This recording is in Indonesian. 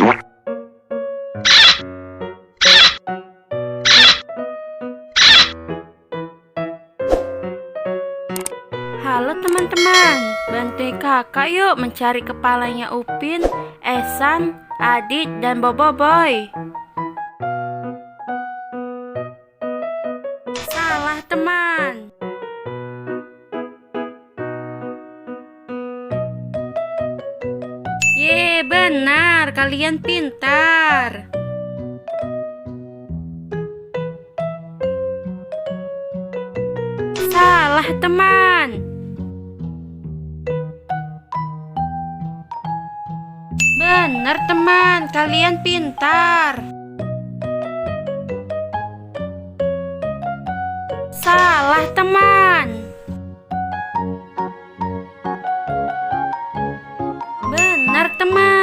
Halo teman-teman, bantuin kakak yuk mencari kepalanya Upin, Ehsan, Adit, dan Boboiboy. Salah teman. Ye, benar, kalian pintar. Salah teman. Benar teman, kalian pintar. Salah teman. Benar teman.